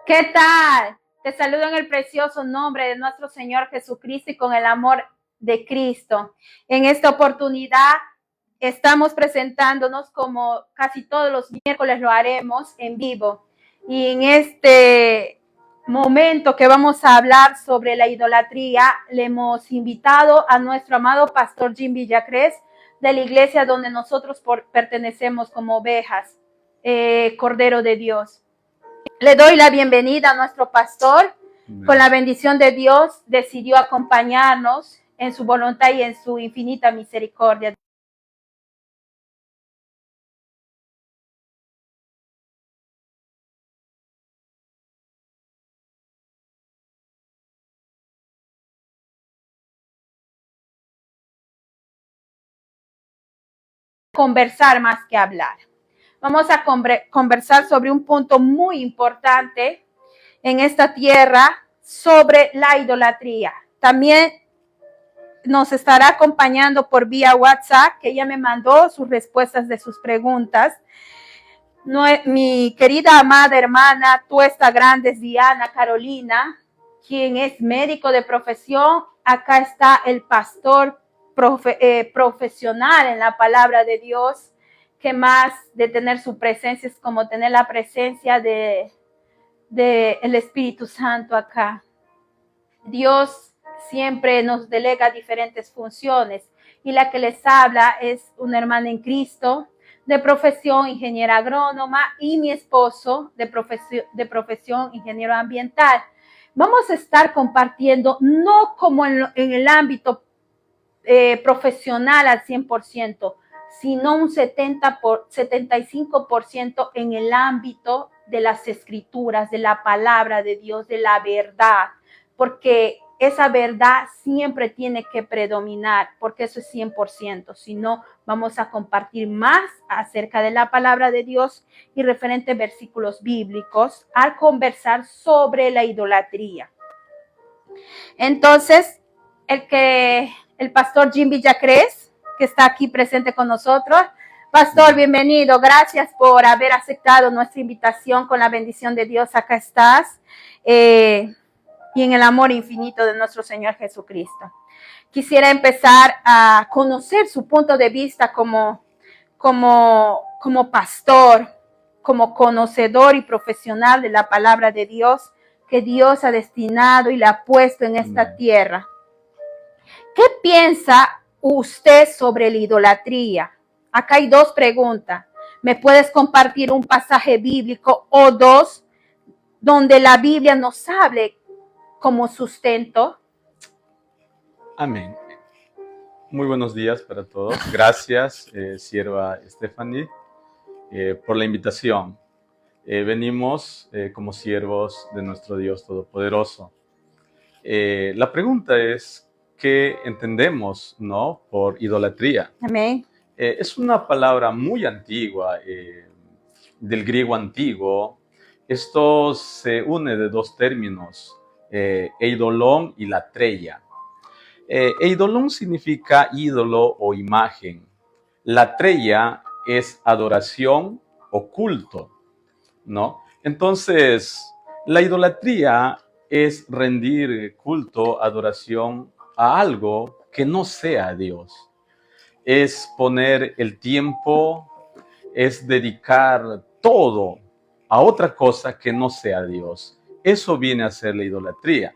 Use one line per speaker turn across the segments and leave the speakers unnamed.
¿Qué tal? Te saludo en el precioso nombre de nuestro Señor Jesucristo y con el amor de Cristo. En esta oportunidad estamos presentándonos como casi todos los miércoles lo haremos en vivo. Y en este momento que vamos a hablar sobre la idolatría, le hemos invitado a nuestro amado pastor Jim Villacrés de la iglesia donde nosotros pertenecemos como ovejas, Cordero de Dios. Le doy la bienvenida a nuestro pastor. Con la bendición de Dios decidió acompañarnos en su voluntad y en su infinita misericordia. Conversar más que hablar. Vamos a conversar sobre un punto muy importante en esta tierra, sobre la idolatría. También nos estará acompañando por vía WhatsApp, que ella me mandó sus respuestas de sus preguntas. No, mi querida amada hermana, Tuesta Grandes, Diana Carolina, quien es médico de profesión. Acá está el pastor profesional en la palabra de Dios, que más de tener su presencia es como tener la presencia de el Espíritu Santo acá. Dios siempre nos delega diferentes funciones y la que les habla es una hermana en Cristo, de profesión ingeniera agrónoma, y mi esposo de profesión ingeniero ambiental. Vamos a estar compartiendo, no como en el ámbito profesional al 100%, sino un 75% en el ámbito de las escrituras, de la palabra de Dios, de la verdad, porque esa verdad siempre tiene que predominar, porque eso es 100%, si no vamos a compartir más acerca de la palabra de Dios y referentes versículos bíblicos al conversar sobre la idolatría. Entonces, el pastor Jim Villacrés, que está aquí presente con nosotros. Pastor, bienvenido. Gracias por haber aceptado nuestra invitación. Con la bendición de Dios, acá estás. Y en el amor infinito de nuestro Señor Jesucristo. Quisiera empezar a conocer su punto de vista como pastor, como conocedor y profesional de la palabra de Dios que Dios ha destinado y la ha puesto en esta tierra. ¿Qué piensa usted sobre la idolatría? Acá hay dos preguntas. ¿Me puedes compartir un pasaje bíblico o dos donde la Biblia nos hable como sustento?
Amén. Muy buenos días para todos. Gracias, sierva Stephanie, por la invitación. Venimos como siervos de nuestro Dios Todopoderoso. La pregunta es, ¿qué entendemos, no, por idolatría?
Amén.
Es una palabra muy antigua, del griego antiguo. Esto se une de dos términos, eidolon y latreia. Eidolon significa ídolo o imagen. Latreia es adoración o culto, ¿no? Entonces, la idolatría es rendir culto, adoración a algo que no sea Dios. Es poner el tiempo, es dedicar todo a otra cosa que no sea Dios. Eso viene a ser la idolatría.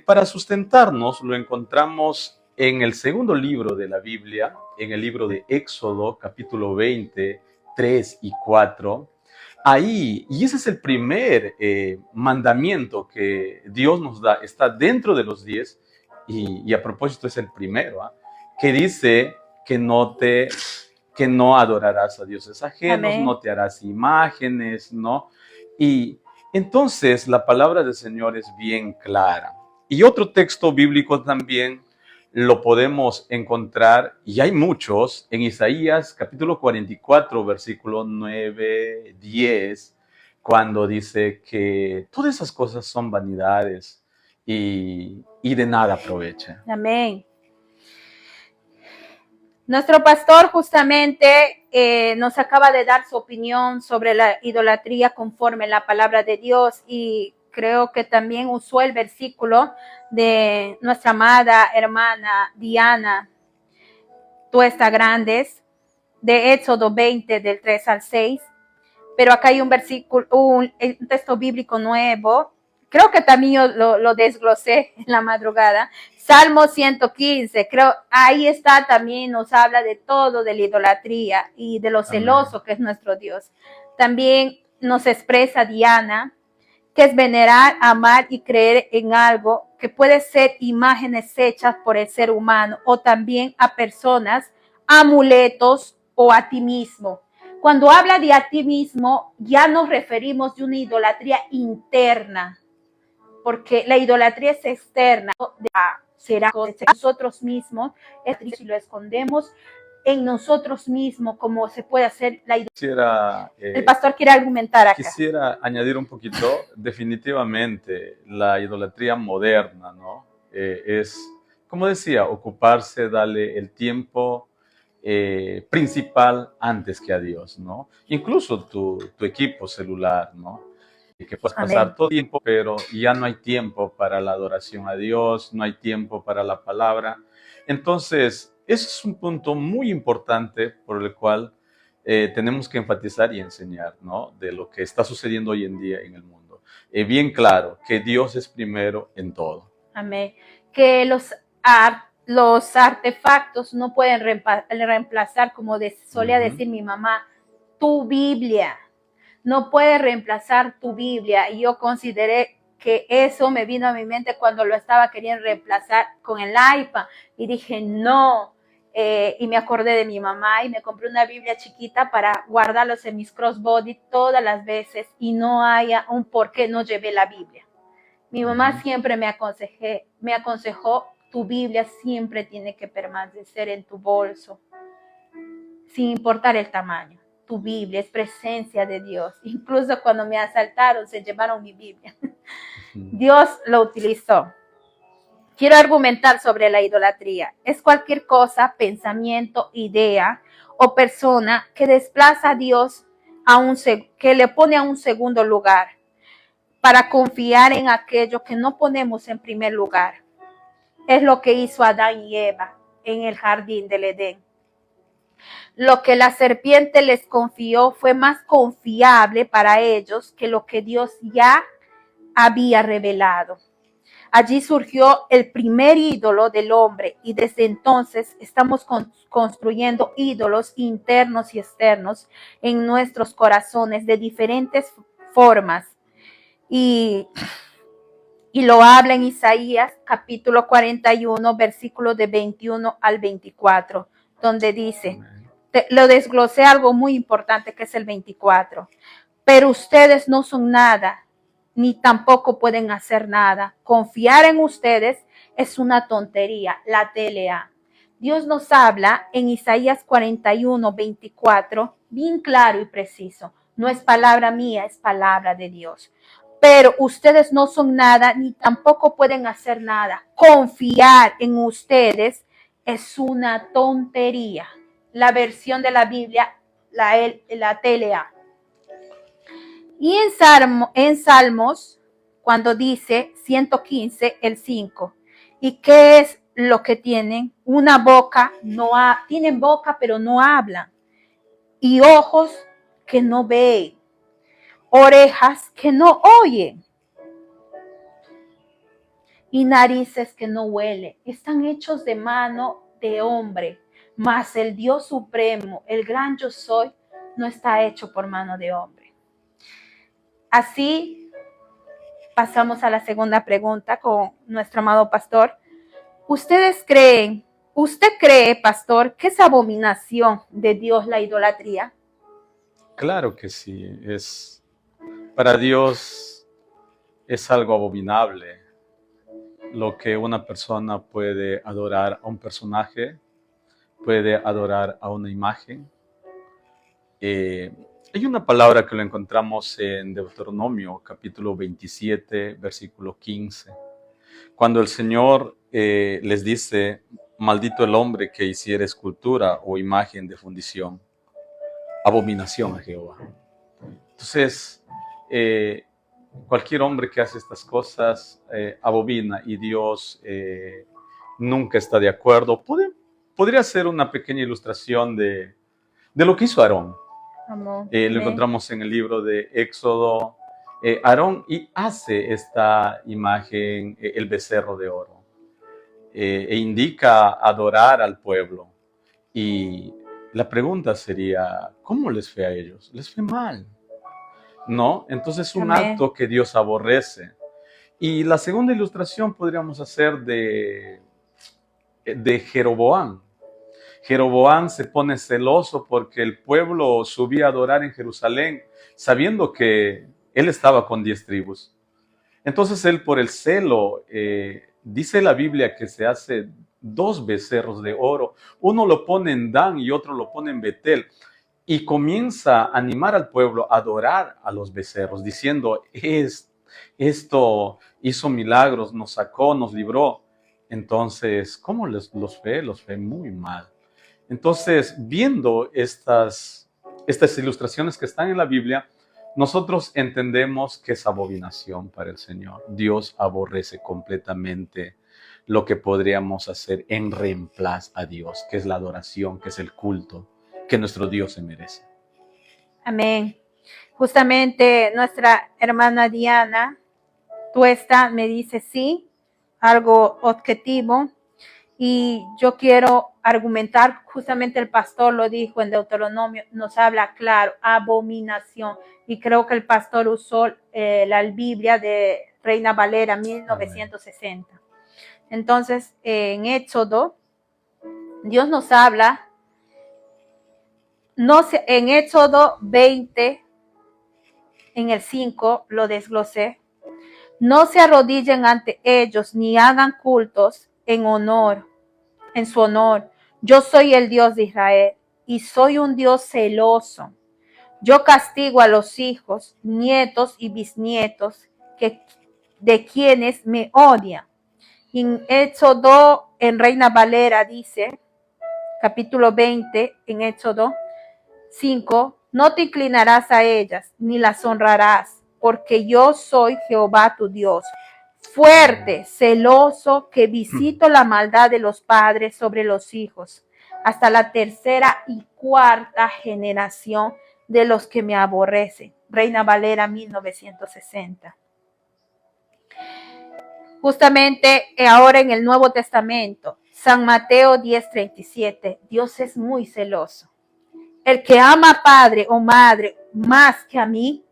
Para sustentarnos lo encontramos en el segundo libro de la Biblia, en el libro de Éxodo, capítulo 20, 3 y 4. Ahí, y ese es el primer mandamiento que Dios nos da, está dentro de los 10, y a propósito es el primero, que dice que no adorarás a dioses ajenos,
Amén.
no te harás imágenes, ¿no? Y entonces la palabra del Señor es bien clara. Y otro texto bíblico también lo podemos encontrar, y hay muchos, en Isaías capítulo 44, versículo 9, 10, cuando dice que todas esas cosas son vanidades y de nada aprovechan.
Amén. Nuestro pastor justamente nos acaba de dar su opinión sobre la idolatría conforme la palabra de Dios, y creo que también usó el versículo de nuestra amada hermana Diana Tuesta Grandes, de Éxodo 20, del 3 al 6. Pero acá hay un versículo, un texto bíblico nuevo. Creo que también yo lo desglosé en la madrugada. Salmo 115, creo, ahí está también, nos habla de todo, de la idolatría y de lo celoso que es nuestro Dios. También nos expresa Diana, que es venerar, amar y creer en algo que puede ser imágenes hechas por el ser humano, o también a personas, amuletos o a ti mismo. Cuando habla de a ti mismo, ya nos referimos de una idolatría interna, porque la idolatría es externa, será nosotros mismos, si lo escondemos en nosotros mismos, como se puede hacer la idolatría. El pastor quiere argumentar acá.
Quisiera añadir un poquito, definitivamente, la idolatría moderna, ¿no? Es, como decía, ocuparse, darle el tiempo principal antes que a Dios, ¿no? Incluso tu equipo celular, ¿no? Que puedes pasar todo el tiempo, pero ya no hay tiempo para la adoración a Dios, no hay tiempo para la palabra. Entonces, ese es un punto muy importante por el cual tenemos que enfatizar y enseñar, ¿no? De lo que está sucediendo hoy en día en el mundo. Bien claro, que Dios es primero en todo.
Amén. Que los artefactos no pueden reemplazar, como solía decir mi mamá, tu Biblia. No puede reemplazar tu Biblia. Y yo consideré que eso me vino a mi mente cuando lo estaba queriendo reemplazar con el iPad. Y dije, no. Y me acordé de mi mamá y me compré una Biblia chiquita para guardarlos en mis crossbody todas las veces, y no haya un por qué no llevé la Biblia. Mi mamá siempre me aconsejó, tu Biblia siempre tiene que permanecer en tu bolso, sin importar el tamaño. Tu Biblia es presencia de Dios. Incluso cuando me asaltaron, se llevaron mi Biblia. Dios lo utilizó. Quiero argumentar sobre la idolatría. Es cualquier cosa, pensamiento, idea o persona que desplaza a Dios, que le pone a un segundo lugar, para confiar en aquello que no ponemos en primer lugar. Es lo que hizo Adán y Eva en el jardín del Edén. Lo que la serpiente les confió fue más confiable para ellos que lo que Dios ya había revelado. Allí surgió el primer ídolo del hombre, y desde entonces estamos construyendo ídolos internos y externos en nuestros corazones de diferentes formas. Y lo habla en Isaías capítulo 41, versículos de 21 al 24, donde dice, lo desglosé algo muy importante que es el 24. Pero ustedes no son nada, ni tampoco pueden hacer nada. Confiar en ustedes es una tontería, la TLA. Dios nos habla en Isaías 41, 24, bien claro y preciso. No es palabra mía, es palabra de Dios. Pero ustedes no son nada, ni tampoco pueden hacer nada. Confiar en ustedes es una tontería. La versión de la Biblia, la TLA. Y en Salmos, cuando dice 115, el 5, ¿y qué es lo que tienen? Una boca, tienen boca pero no hablan, y ojos que no ven, orejas que no oyen, y narices que no huelen. Están hechos de mano de hombre, mas el Dios supremo, el gran yo soy, no está hecho por mano de hombre. Así pasamos a la segunda pregunta con nuestro amado pastor. ¿Usted cree, pastor, que es abominación de Dios la idolatría?
Claro que sí. Para Dios es algo abominable lo que una persona puede adorar a un personaje, puede adorar a una imagen. Hay una palabra que lo encontramos en Deuteronomio, capítulo 27, versículo 15. Cuando el Señor les dice, maldito el hombre que hiciera escultura o imagen de fundición, abominación a Jehová. Entonces, cualquier hombre que hace estas cosas abomina y Dios nunca está de acuerdo. Podría ser una pequeña ilustración de lo que hizo Aarón. Lo encontramos en el libro de Éxodo. Aarón hace esta imagen, el becerro de oro, e indica adorar al pueblo. Y la pregunta sería, ¿cómo les fue a ellos? Les fue mal, ¿no? Entonces es un acto que Dios aborrece. Y la segunda ilustración podríamos hacer de Jeroboam. Jeroboam se pone celoso porque el pueblo subía a adorar en Jerusalén, sabiendo que él estaba con 10 tribus. Entonces él, por el celo, dice la Biblia que se hace 2 becerros de oro. Uno lo pone en Dan y otro lo pone en Betel. Y comienza a animar al pueblo a adorar a los becerros, diciendo, esto hizo milagros, nos sacó, nos libró. Entonces, ¿cómo los fue? Los fue muy mal. Entonces, viendo estas ilustraciones que están en la Biblia, nosotros entendemos que es abominación para el Señor. Dios aborrece completamente lo que podríamos hacer en reemplazo a Dios, que es la adoración, que es el culto que nuestro Dios se merece.
Amén. Justamente nuestra hermana Diana Tuesta me dice sí, algo objetivo. Y yo quiero argumentar, justamente el pastor lo dijo en Deuteronomio, nos habla claro, abominación. Y creo que el pastor usó la Biblia de Reina Valera 1960. Amén. Entonces, en Éxodo, Dios nos habla, en Éxodo 20, en el 5, lo desglosé, no se arrodillen ante ellos ni hagan cultos en su honor. Yo soy el Dios de Israel y soy un Dios celoso. Yo castigo a los hijos, nietos y bisnietos de quienes me odian. En Éxodo, en Reina Valera dice, capítulo 20, en Éxodo 5, no te inclinarás a ellas ni las honrarás, porque yo soy Jehová tu Dios, fuerte, celoso, que visito la maldad de los padres sobre los hijos, hasta la 3ª y 4ª generación de los que me aborrecen. Reina Valera 1960. Justamente ahora en el Nuevo Testamento, San Mateo 10:37, Dios es muy celoso. El que ama a padre o madre más que a mí,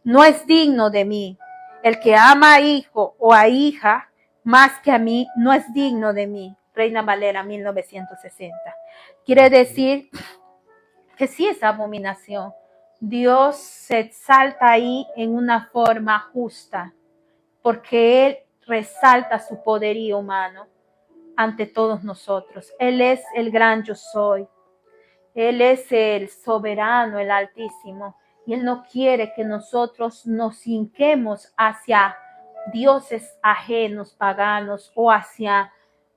no es digno de mí. El que ama a hijo o a hija más que a mí, no es digno de mí. Reina Valera 1960. Quiere decir que sí es abominación. Dios se exalta ahí en una forma justa, porque Él resalta su poderío humano ante todos nosotros. Él es el gran yo soy. Él es el soberano, el altísimo. Y Él no quiere que nosotros nos hinquemos hacia dioses ajenos, paganos, o hacia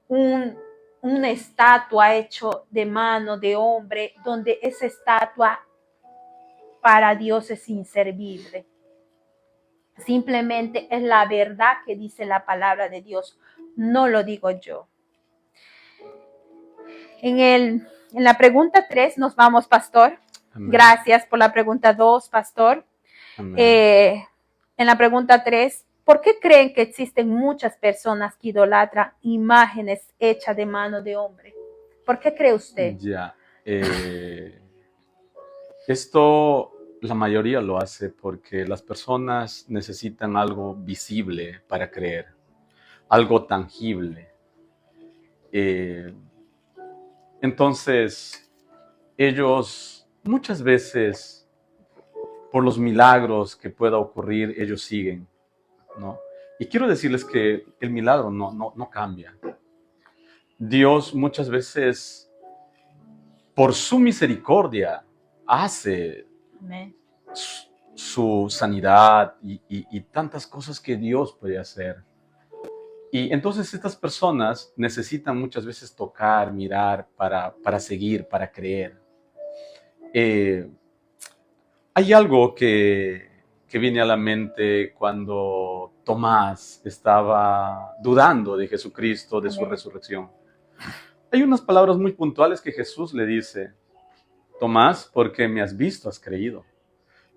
una estatua hecho de mano de hombre, donde esa estatua para Dios es inservible. Simplemente es la verdad que dice la palabra de Dios, no lo digo yo. En la pregunta 3 nos vamos, pastor. Amén. Gracias por la pregunta 2, pastor. En la pregunta 3, ¿por qué creen que existen muchas personas que idolatran imágenes hechas de mano de hombre? ¿Por qué cree usted?
Ya. Esto la mayoría lo hace porque las personas necesitan algo visible para creer, algo tangible. Entonces, ellos muchas veces, por los milagros que pueda ocurrir, ellos siguen, ¿no? Y quiero decirles que el milagro no cambia. Dios muchas veces, por su misericordia, hace su sanidad y tantas cosas que Dios puede hacer. Y entonces estas personas necesitan muchas veces tocar, mirar para seguir, para creer. Eh, Hay algo que viene a la mente cuando Tomás estaba dudando de Jesucristo, de su
Amén.
resurrección. Hay unas palabras muy puntuales que Jesús le dice: Tomás, porque me has visto, has creído.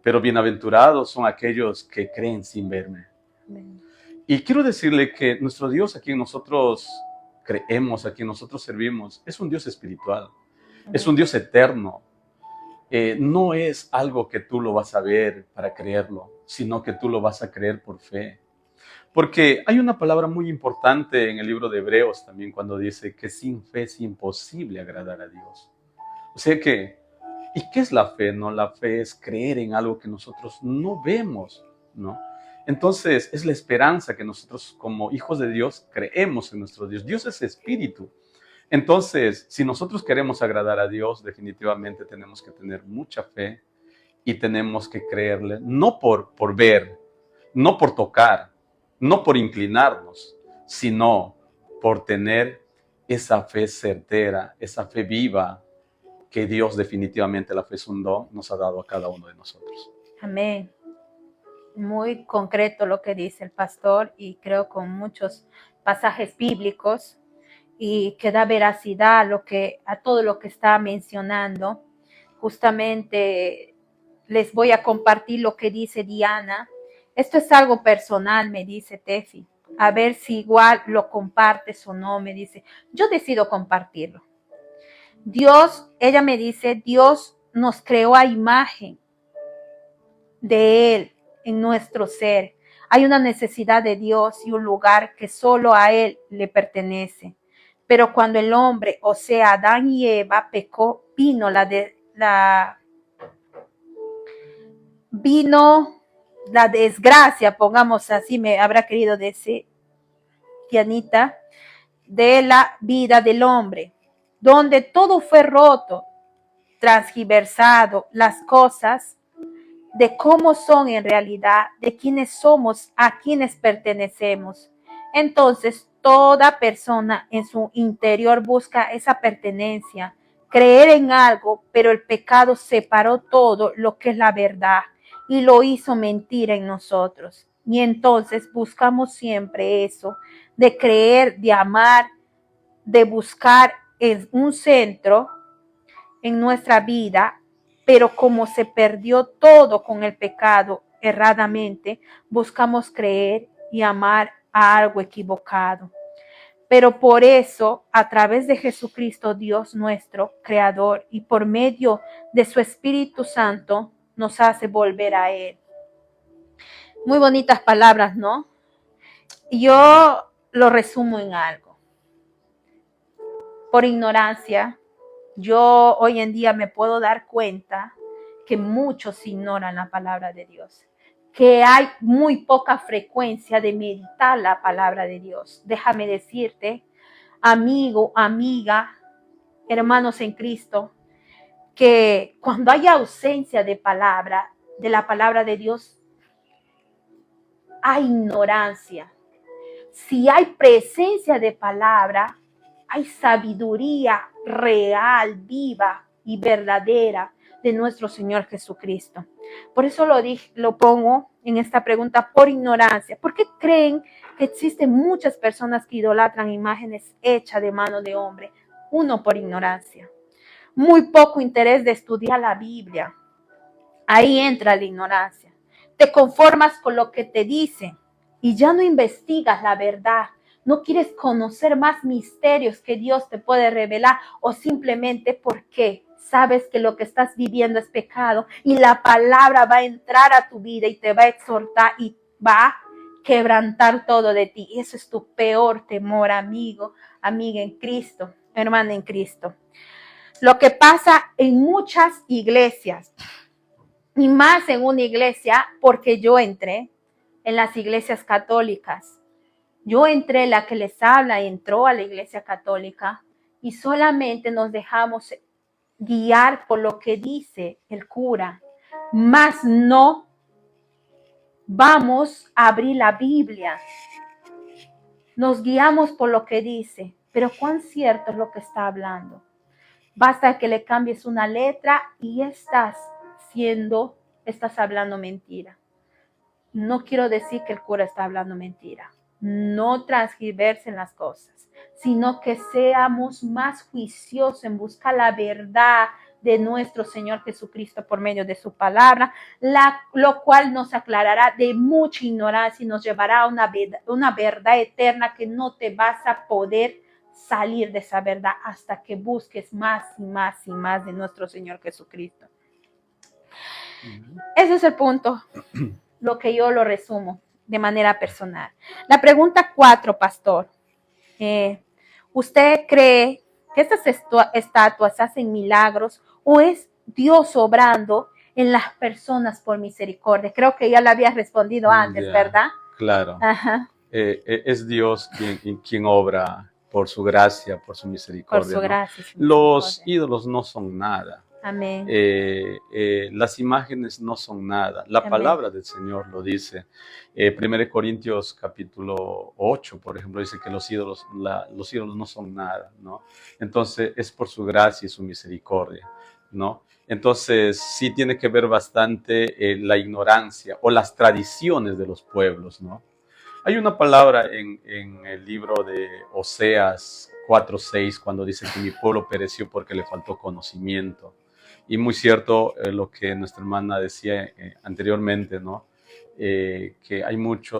Pero bienaventurados son aquellos que creen sin verme.
Amén.
Y quiero decirle que nuestro Dios, a quien nosotros creemos, a quien nosotros servimos, es un Dios espiritual, es un Dios eterno. No es algo que tú lo vas a ver para creerlo, sino que tú lo vas a creer por fe. Porque hay una palabra muy importante en el libro de Hebreos también cuando dice que sin fe es imposible agradar a Dios. O sea que, ¿y qué es la fe? No, la fe es creer en algo que nosotros no vemos, ¿no? Entonces, es la esperanza que nosotros como hijos de Dios creemos en nuestro Dios. Dios es espíritu. Entonces, si nosotros queremos agradar a Dios, definitivamente tenemos que tener mucha fe y tenemos que creerle, no por ver, no por tocar, no por inclinarnos, sino por tener esa fe certera, esa fe viva, que Dios definitivamente, la fe es un don, nos ha dado a cada uno de nosotros.
Amén. Muy concreto lo que dice el pastor, y creo con muchos pasajes bíblicos, y que da veracidad a todo lo que está mencionando. Justamente les voy a compartir lo que dice Diana. Esto es algo personal, me dice Tefi. A ver si igual lo compartes o no, me dice. Yo decido compartirlo. Ella me dice, Dios nos creó a imagen de Él en nuestro ser. Hay una necesidad de Dios y un lugar que solo a Él le pertenece. Pero cuando el hombre, o sea, Adán y Eva, pecó, vino la desgracia, pongamos así, me habrá querido decir Dianita, de la vida del hombre, donde todo fue roto, transgiversado, las cosas de cómo son en realidad, de quiénes somos, a quiénes pertenecemos. Entonces, toda persona en su interior busca esa pertenencia, creer en algo, pero el pecado separó todo lo que es la verdad y lo hizo mentira en nosotros. Y entonces buscamos siempre eso, de creer, de amar, de buscar en un centro en nuestra vida, pero como se perdió todo con el pecado erradamente, buscamos creer y amar a algo equivocado. Pero por eso, a través de Jesucristo, Dios nuestro Creador, y por medio de su Espíritu Santo, nos hace volver a Él. Muy bonitas palabras, ¿no? Yo lo resumo en algo. Por ignorancia, yo hoy en día me puedo dar cuenta que muchos ignoran la palabra de Dios, que hay muy poca frecuencia de meditar la palabra de Dios. Déjame decirte, amigo, amiga, hermanos en Cristo, que cuando hay ausencia de la palabra de Dios, hay ignorancia. Si hay presencia de palabra, hay sabiduría real, viva y verdadera de nuestro Señor Jesucristo. Por eso lo pongo en esta pregunta, por ignorancia. ¿Por qué creen que existen muchas personas que idolatran imágenes hechas de mano de hombre? Uno, por ignorancia. Muy poco interés de estudiar la Biblia. Ahí entra la ignorancia. Te conformas con lo que te dicen y ya no investigas la verdad. No quieres conocer más misterios que Dios te puede revelar, o simplemente porque sabes que lo que estás viviendo es pecado y la palabra va a entrar a tu vida y te va a exhortar y va a quebrantar todo de ti. Eso es tu peor temor, amigo, amiga en Cristo, hermana en Cristo. Lo que pasa en muchas iglesias, y más en una iglesia, porque yo entré en las iglesias católicas. Yo entré, la que les habla entró a la iglesia católica, y solamente nos dejamos guiar por lo que dice el cura, más no vamos a abrir la Biblia. Nos guiamos por lo que dice, pero ¿cuán cierto es lo que está hablando? Basta que le cambies una letra y estás hablando mentira. No quiero decir que el cura está hablando mentira. No transgiversen las cosas, sino que seamos más juiciosos en buscar la verdad de nuestro Señor Jesucristo por medio de su palabra, lo cual nos aclarará de mucha ignorancia y nos llevará a una verdad eterna que no te vas a poder salir de esa verdad hasta que busques más y más y más de nuestro Señor Jesucristo. Ese es el punto, lo que yo lo resumo de manera personal. La pregunta 4, pastor. ¿Usted cree que estas estatuas hacen milagros o es Dios obrando en las personas por misericordia? Creo que ya lo había respondido antes, ¿verdad?
Claro. Ajá. Es Dios quien obra por su gracia, por su misericordia.
Por su gracia.
¿No? Los ídolos no son nada.
Amén.
Las imágenes no son nada. La Amén. Palabra del Señor lo dice. 1 Corintios capítulo 8, por ejemplo, dice que los ídolos no son nada, ¿no? Entonces es por su gracia y su misericordia, ¿no? Entonces sí tiene que ver bastante la ignorancia o las tradiciones de los pueblos, ¿no? Hay una palabra en el libro de Oseas 4:6 cuando dice que mi pueblo pereció porque le faltó conocimiento. Y muy cierto lo que nuestra hermana decía anteriormente, ¿no? Que hay mucha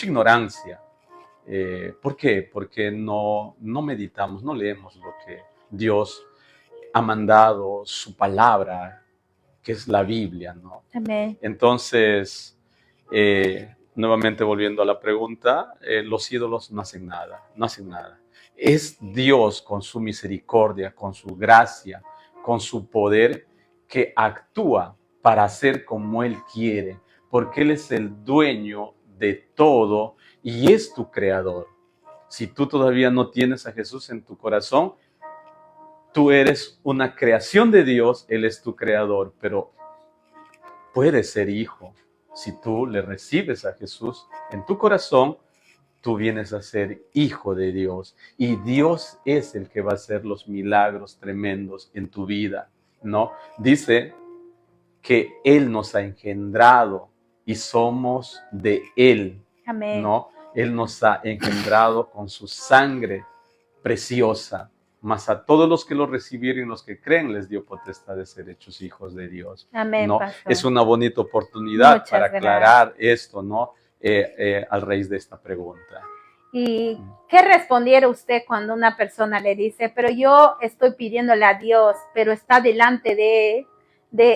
ignorancia. ¿Por qué? Porque no meditamos, no leemos lo que Dios ha mandado, su palabra, que es la Biblia, ¿no?
Amén.
Entonces, nuevamente volviendo a la pregunta, los ídolos no hacen nada, no hacen nada. Es Dios con su misericordia, con su gracia, con su poder, que actúa para hacer como Él quiere, porque Él es el dueño de todo y es tu creador. Si tú todavía no tienes a Jesús en tu corazón, tú eres una creación de Dios, Él es tu creador, pero puedes ser hijo. Si tú le recibes a Jesús en tu corazón, tú vienes a ser hijo de Dios y Dios es el que va a hacer los milagros tremendos en tu vida, ¿no? Dice que Él nos ha engendrado y somos de Él,
Amén.
¿no? Él nos ha engendrado con su sangre preciosa, mas a todos los que lo recibieron y los que creen les dio potestad de ser hechos hijos de Dios.
Amén,
¿no?
pastor.
Es una bonita oportunidad
Muchas
para
gracias.
aclarar esto, ¿no? Al raíz de esta pregunta.
¿Y qué respondiera usted cuando una persona le dice, pero yo estoy pidiéndole a Dios, pero está delante de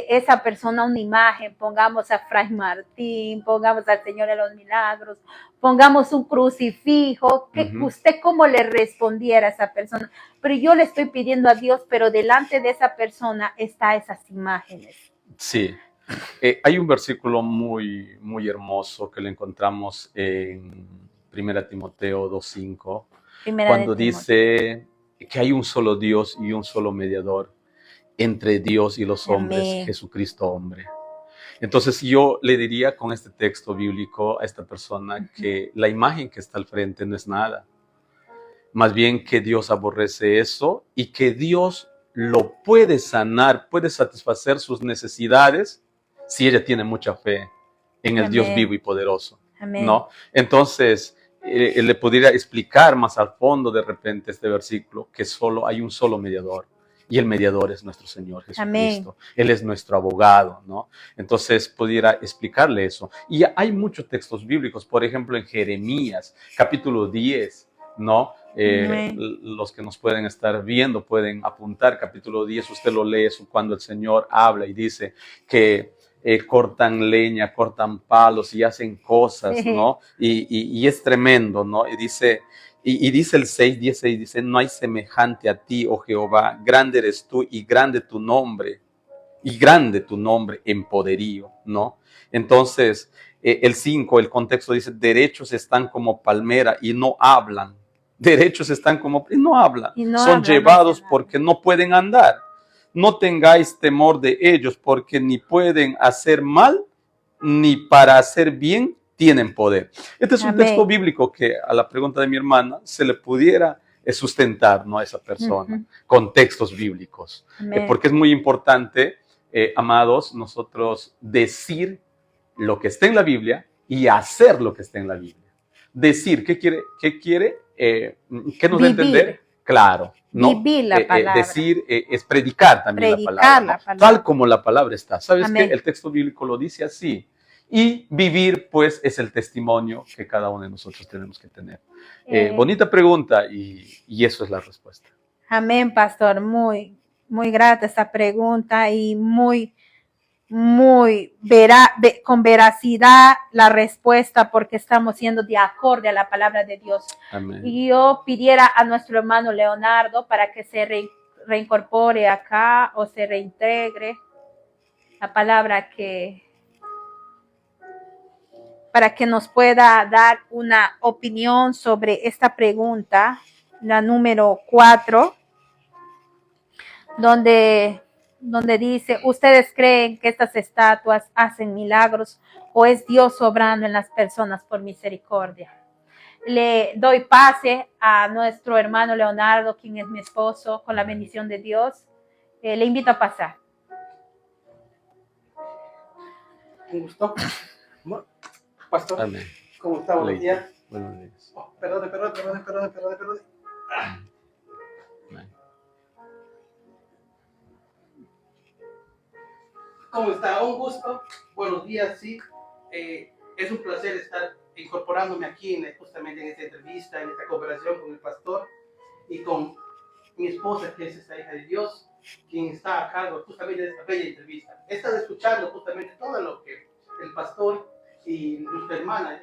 esa persona una imagen, pongamos a Fray Martín, pongamos al Señor de los Milagros, pongamos un crucifijo, ¿usted cómo le respondiera a esa persona? Pero yo le estoy pidiendo a Dios, pero delante de esa persona está esas imágenes.
Sí, hay un versículo muy, muy hermoso que lo encontramos en 1 Timoteo 2:5, cuando dice que hay un solo Dios y un solo mediador entre Dios y los hombres,
Amén.
Jesucristo hombre. Entonces yo le diría con este texto bíblico a esta persona que la imagen que está al frente no es nada. Más bien que Dios aborrece eso y que Dios lo puede sanar, puede satisfacer sus necesidades si ella tiene mucha fe en el
Amén.
Dios vivo y poderoso.
Amén.
¿No? Entonces, le pudiera explicar más al fondo de repente este versículo que solo hay un solo mediador. Y el mediador es nuestro Señor Jesucristo.
Amén.
Él es nuestro abogado, ¿no? Entonces pudiera explicarle eso. Y hay muchos textos bíblicos, por ejemplo en Jeremías, capítulo 10, ¿no? Los que nos pueden estar viendo pueden apuntar, capítulo 10, usted lo lee cuando el Señor habla y dice que cortan leña, cortan palos y hacen cosas, ¿no? Y es tremendo, ¿no? Y dice el 6:16, dice, no hay semejante a ti, oh Jehová, grande eres tú y grande tu nombre en poderío, ¿no? Entonces, el 5, el contexto dice, derechos están como palmera y no hablan. Derechos están como, y no hablan. Son llevados porque no pueden andar. No tengáis temor de ellos porque ni pueden hacer mal, ni para hacer bien tienen poder. Este es un
Amén.
texto bíblico que a la pregunta de mi hermana se le pudiera sustentar, ¿no?, a esa persona,
Ujú.
con textos bíblicos.
Amén.
Porque es muy importante, amados, nosotros decir lo que está en la Biblia y hacer lo que está en la Biblia. Decir, ¿qué quiere? ¿Qué nos da a entender?
Vivir.
Claro, ¿no?
Vivir la palabra.
Decir es predicar también
Predicar
la palabra, ¿no?
la palabra.
Tal como la palabra está. ¿Sabes
Amén.
qué? El texto bíblico lo dice así. Y vivir, pues, es el testimonio que cada uno de nosotros tenemos que tener. Bonita pregunta y eso es la respuesta.
Amén, pastor. Muy grata esta pregunta y con veracidad la respuesta, porque estamos siendo de acorde a la palabra de Dios.
Amén.
Y yo pidiera a nuestro hermano Leonardo para que se reincorpore acá o se reintegre la palabra para que nos pueda dar una opinión sobre esta pregunta, la número 4, donde dice, ¿ustedes creen que estas estatuas hacen milagros o es Dios obrando en las personas por misericordia? Le doy pase a nuestro hermano Leonardo, quien es mi esposo, con la bendición de Dios. Le invito a pasar.
Un gusto. Pastor,
Amén.
¿cómo está? Buenos días.
Buenos días.
Oh, perdón.
Amén.
¿Cómo está? Un gusto. Buenos días, sí. Es un placer estar incorporándome aquí justamente en esta entrevista, en esta cooperación con el pastor y con mi esposa, que es esta hija de Dios, quien está a cargo justamente de esta bella entrevista. He estado escuchando justamente todo lo que el pastor y nuestra hermana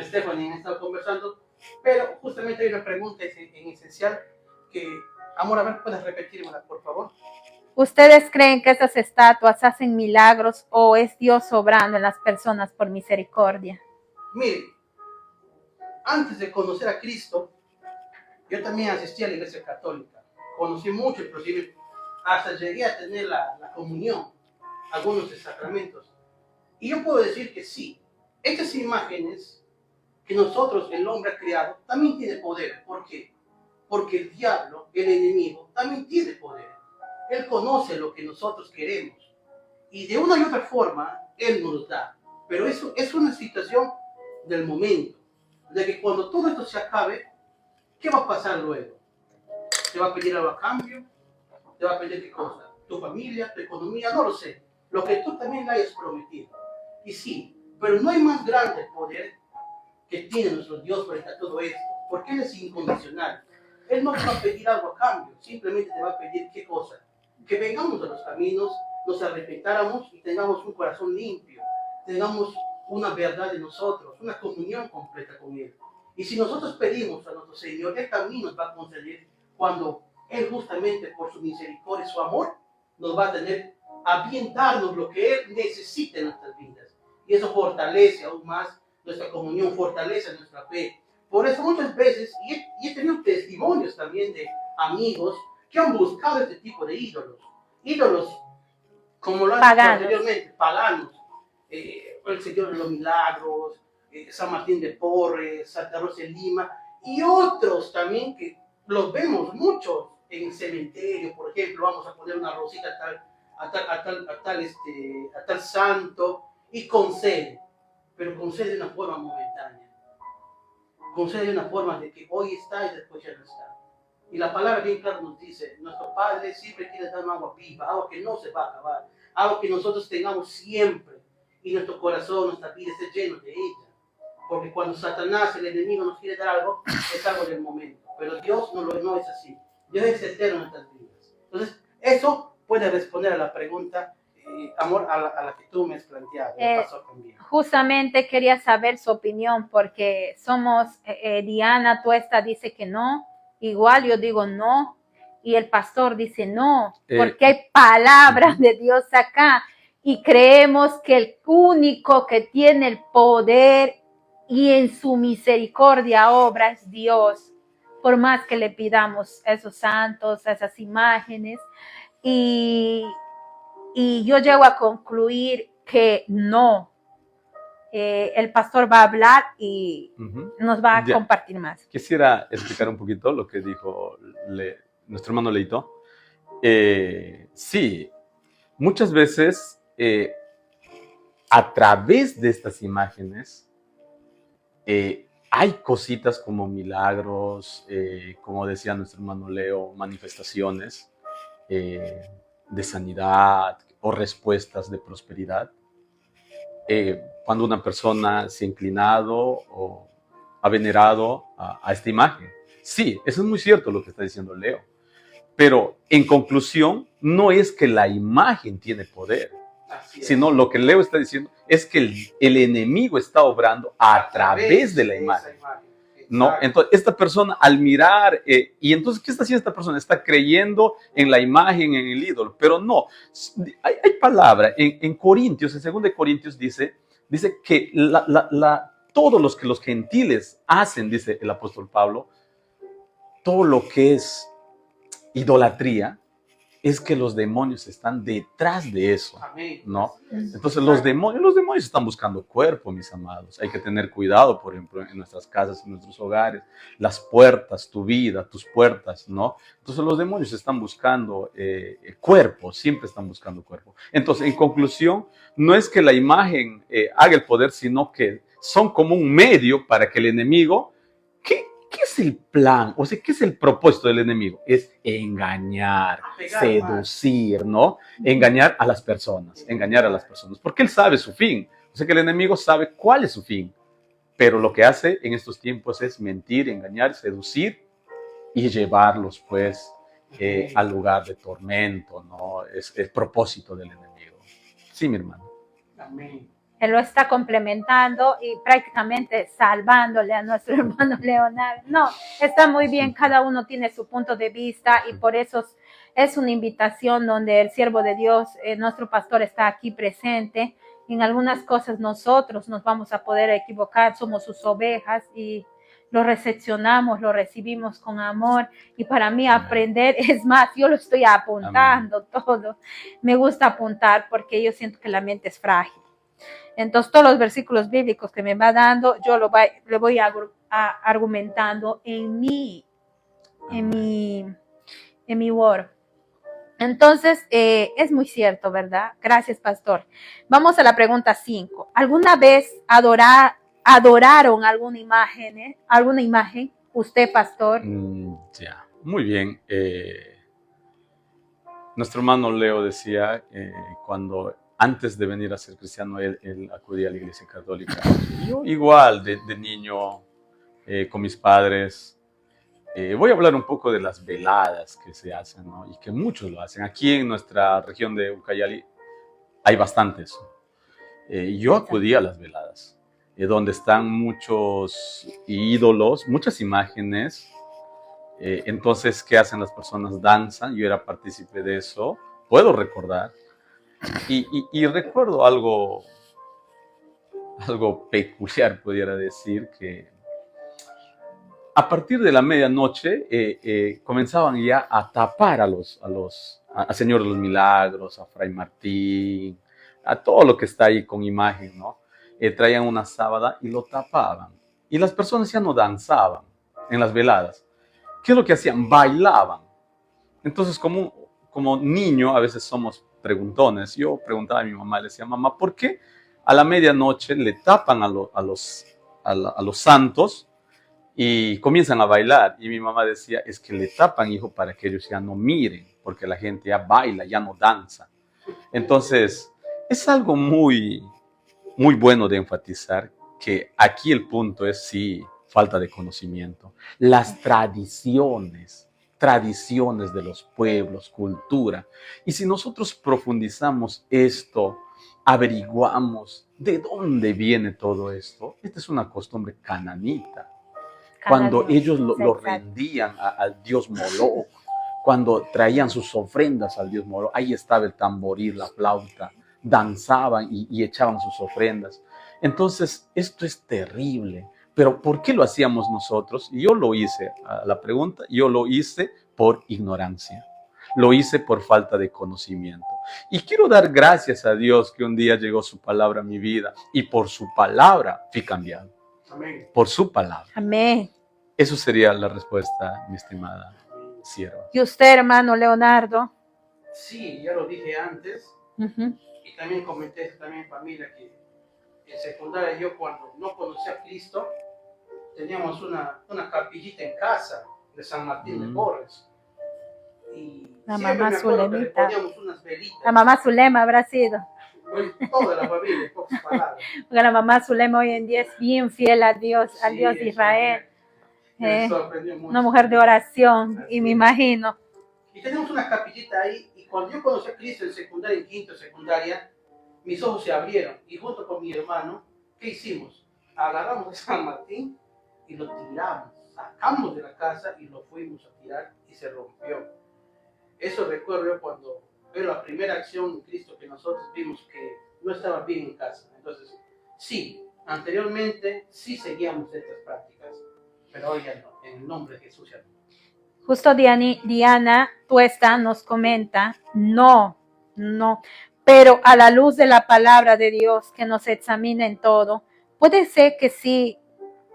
Stephanie han estado conversando, pero justamente hay una pregunta en esencial que, amor, a ver, ¿puedes repetírmela, por favor?
¿Ustedes creen que esas estatuas hacen milagros o es Dios obrando en las personas por misericordia?
Mire, antes de conocer a Cristo, yo también asistí a la iglesia católica. Conocí mucho, inclusive hasta llegué a tener la comunión, algunos de sacramentos. Y yo puedo decir que sí, estas imágenes que nosotros, el hombre ha creado, también tiene poder. ¿Por qué? Porque el diablo, el enemigo, también tiene poder. Él conoce lo que nosotros queremos y de una y otra forma Él nos da. Pero eso es una situación del momento, de que cuando todo esto se acabe, ¿qué va a pasar luego? ¿Te va a pedir algo a cambio? ¿Te va a pedir qué cosa? ¿Tu familia? ¿Tu economía? No lo sé. Lo que tú también le hayas prometido. Y sí, pero no hay más grande poder que tiene nuestro Dios frente a todo esto, porque Él es incondicional. Él no te va a pedir algo a cambio, simplemente te va a pedir qué cosa. Que vengamos a los caminos, nos arrepentáramos y tengamos un corazón limpio, tengamos una verdad de nosotros, una comunión completa con Él. Y si nosotros pedimos a nuestro Señor, Él también nos va a conceder cuando Él justamente por su misericordia y su amor nos va a tener a bien darnos lo que Él necesita en nuestras vidas. Y eso fortalece aún más nuestra comunión, fortalece nuestra fe. Por eso muchas veces, y he tenido testimonios también de amigos que han buscado este tipo de ídolos, como lo han dicho anteriormente, paganos, el Señor de los Milagros, San Martín de Porres, Santa Rosa de Lima, y otros también que los vemos muchos en el cementerio. Por ejemplo, vamos a poner una rosita a tal santo, y concede, pero concede de una forma momentánea, concede de una forma de que hoy está y después ya no está. Y la palabra bien claro nos dice, nuestro Padre siempre quiere darnos agua viva, agua que no se va a acabar, agua que nosotros tengamos siempre, y nuestro corazón, nuestra vida esté lleno de ella. Porque cuando Satanás, el enemigo, nos quiere dar algo, es algo del momento. Pero Dios no es así. Dios es eterno en nuestras vidas. Entonces, eso puede responder a la pregunta, amor, a la que tú me has planteado. Pasó también.
Justamente quería saber su opinión, porque somos, Diana Tuesta dice que no, igual yo digo no, y el pastor dice no, porque hay palabras de Dios acá, y creemos que el único que tiene el poder y en su misericordia obra es Dios, por más que le pidamos a esos santos, a esas imágenes, y yo llego a concluir que no, el pastor va a hablar y
Ujú.
nos va a
Ya.
compartir más.
Quisiera explicar un poquito lo que dijo nuestro hermano Leito. Sí, muchas veces a través de estas imágenes hay cositas como milagros, como decía nuestro hermano Leo, manifestaciones de sanidad o respuestas de prosperidad. Cuando una persona se ha inclinado o ha venerado a esta imagen. Sí, eso es muy cierto lo que está diciendo Leo. Pero en conclusión, no es que la imagen tiene poder, sino lo que Leo está diciendo es que el enemigo está obrando a través de la imagen. ¿No? Entonces, esta persona al mirar, y entonces, ¿qué está haciendo esta persona? Está creyendo en la imagen, en el ídolo, pero no. Hay palabra en Corintios, en 2 de Corintios dice que todos los que los gentiles hacen, dice el apóstol Pablo, todo lo que es idolatría, es que los demonios están detrás de eso, ¿no? Entonces los demonios están buscando cuerpo, mis amados. Hay que tener cuidado, por ejemplo, en nuestras casas, en nuestros hogares, las puertas, tu vida, tus puertas, ¿no? Entonces los demonios están buscando cuerpo, siempre están buscando cuerpo. Entonces, en conclusión, no es que la imagen haga el poder, sino que son como un medio para que el enemigo, ¿qué es el plan? O sea, ¿qué es el propósito del enemigo? Es engañar, seducir, ¿no? Engañar a las personas, porque él sabe su fin. O sea, que el enemigo sabe cuál es su fin. Pero lo que hace en estos tiempos es mentir, engañar, seducir y llevarlos, pues, al lugar de tormento, ¿no? Es el propósito del enemigo. Sí, mi hermano.
Amén.
Él lo está complementando y prácticamente salvándole a nuestro hermano Leonardo. No, está muy bien, cada uno tiene su punto de vista y por eso es una invitación donde el siervo de Dios, nuestro pastor, está aquí presente. En algunas cosas nosotros nos vamos a poder equivocar, somos sus ovejas y lo recepcionamos, lo recibimos con amor y para mí aprender es más, yo lo estoy apuntando todo. Me gusta apuntar porque yo siento que la mente es frágil. Entonces, todos los versículos bíblicos que me va dando, yo le voy argumentando en mi Word. Entonces, es muy cierto, ¿verdad? Gracias, pastor. Vamos a la pregunta 5. ¿Alguna vez adoraron alguna imagen? ¿Usted, pastor?
Ya, muy bien. Nuestro hermano Leo decía cuando antes de venir a ser cristiano, él acudía a la iglesia católica. Yo igual, de niño, con mis padres, voy a hablar un poco de las veladas que se hacen, ¿no? Y que muchos lo hacen. Aquí en nuestra región de Ucayali hay bastantes. Yo acudí a las veladas, donde están muchos ídolos, muchas imágenes. Entonces, ¿qué hacen las personas? Danzan. Yo era partícipe de eso. Puedo recordar. Y recuerdo algo peculiar, pudiera decir, que a partir de la medianoche comenzaban ya a tapar a Señor de los Milagros, a Fray Martín, a todo lo que está ahí con imagen, ¿no? Traían una sábana y lo tapaban. Y las personas ya no danzaban en las veladas. ¿Qué es lo que hacían? Bailaban. Entonces, como niño, a veces somos preguntones. Yo preguntaba a mi mamá, le decía, mamá, ¿por qué a la medianoche le tapan a los santos y comienzan a bailar? Y mi mamá decía, es que le tapan, hijo, para que ellos ya no miren, porque la gente ya baila, ya no danza. Entonces, es algo muy, muy bueno de enfatizar que aquí el punto es, sí, falta de conocimiento. Las tradiciones de los pueblos, cultura. Y si nosotros profundizamos esto, averiguamos de dónde viene todo esto, esta es una costumbre cananita. Cuando ellos lo rendían al dios Moloch, cuando traían sus ofrendas al dios Moloch, ahí estaba el tamboril, la flauta, danzaban y echaban sus ofrendas. Entonces, esto es terrible. Pero ¿por qué lo hacíamos nosotros? Yo lo hice, a la pregunta, yo lo hice por ignorancia. Lo hice por falta de conocimiento. Y quiero dar gracias a Dios que un día llegó su palabra a mi vida y por su palabra fui cambiado.
Amén.
Por su palabra.
Amén.
Eso sería la respuesta, mi estimada sierva.
¿Y usted, hermano Leonardo?
Sí, ya lo dije antes.
Ujú.
Y también comenté eso también en familia, que en secundaria yo cuando no conocí a Cristo, teníamos una capillita en casa de San Martín de Porres. Y
La
siempre
mamá
me acuerdo que le
Zulemita.
poníamos unas velitas.
La mamá Zulema habrá sido.
Pues, toda la familia, en pocas palabras.
Porque la mamá Zulema hoy en día es bien fiel a Dios, al
Sí,
Dios de
eso
Israel.
me sorprendió mucho.
Una mujer de oración,
Así
y me
es.
imagino.
Y teníamos una capillita ahí, y cuando yo conocí a Cristo en secundaria, en quinto de secundaria, mis ojos se abrieron, y junto con mi hermano, ¿qué hicimos? Agarramos a San Martín y lo tiramos, sacamos de la casa y lo fuimos a tirar y se rompió. Eso recuerdo yo cuando fue la primera acción en Cristo que nosotros vimos que no estaba bien en casa. Entonces, sí, anteriormente sí seguíamos estas prácticas, pero hoy ya no, en el nombre de Jesús ya no.
Justo Diana Tuesta nos comenta, no, pero a la luz de la palabra de Dios que nos examina en todo, puede ser que sí,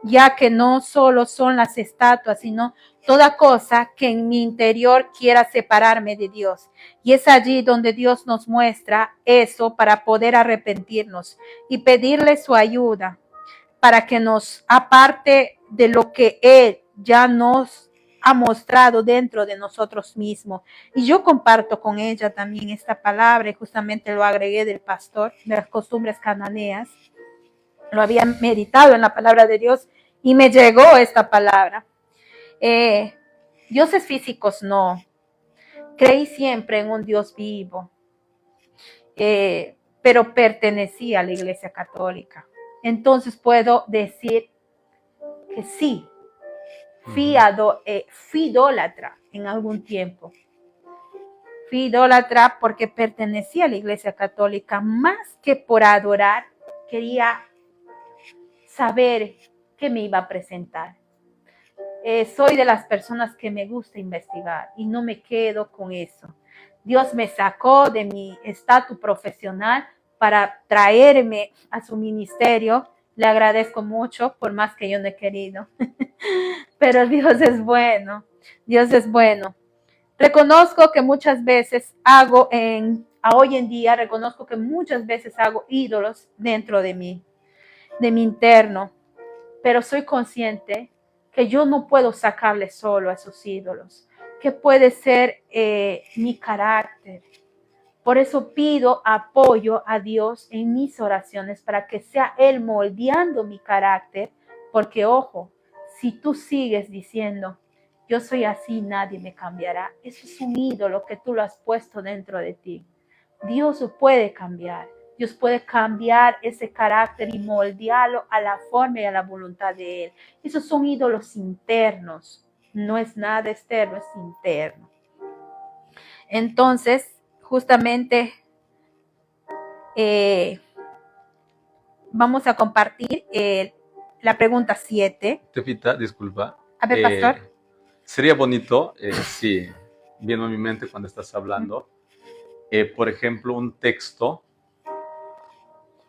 ya que no solo son las estatuas, sino toda cosa que en mi interior quiera separarme de Dios. Y es allí donde Dios nos muestra eso para poder arrepentirnos y pedirle su ayuda para que nos aparte de lo que Él ya nos ha mostrado dentro de nosotros mismos. Y yo comparto con ella también esta palabra, y justamente lo agregué del pastor, de las costumbres cananeas. Lo había meditado en la palabra de Dios y me llegó esta palabra. Dioses físicos no. Creí siempre en un Dios vivo, pero pertenecía a la Iglesia Católica. Entonces puedo decir que sí, fui idólatra en algún tiempo. Fui idólatra porque pertenecía a la Iglesia Católica, más que por adorar, quería saber qué me iba a presentar. Soy de las personas que me gusta investigar y no me quedo con eso. Dios me sacó de mi estatus profesional para traerme a su ministerio. Le agradezco mucho, por más que yo no he querido. Pero Dios es bueno. Dios es bueno. Reconozco que muchas veces hoy en día, reconozco que muchas veces hago ídolos dentro de mí, de mi interno. Pero soy consciente que yo no puedo sacarle solo a esos ídolos, que puede ser mi carácter. Por eso pido apoyo a Dios en mis oraciones para que sea Él moldeando mi carácter, porque ojo, si tú sigues diciendo, yo soy así, nadie me cambiará, eso es un ídolo que tú lo has puesto dentro de ti. Dios lo puede cambiar. Dios puede cambiar ese carácter y moldearlo a la forma y a la voluntad de Él. Esos son ídolos internos. No es nada externo, es interno. Entonces, justamente vamos a compartir la pregunta 7.
Tefita, disculpa.
A ver, pastor.
Sería bonito, sí, viendo en mi mente cuando estás hablando, por ejemplo, un texto,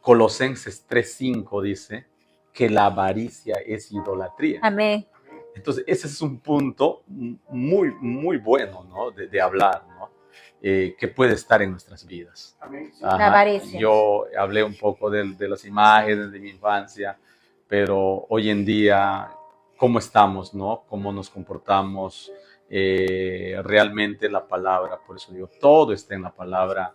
Colosenses 3:5 dice que la avaricia es idolatría.
Amén.
Entonces, ese es un punto muy, muy bueno, ¿no? de hablar, ¿no? Que puede estar en nuestras vidas.
Amén. Sí.
La avaricia.
Yo hablé un poco de las imágenes de mi infancia, pero hoy en día, ¿cómo estamos, no? ¿Cómo nos comportamos? Realmente la palabra, por eso digo, todo está en la palabra.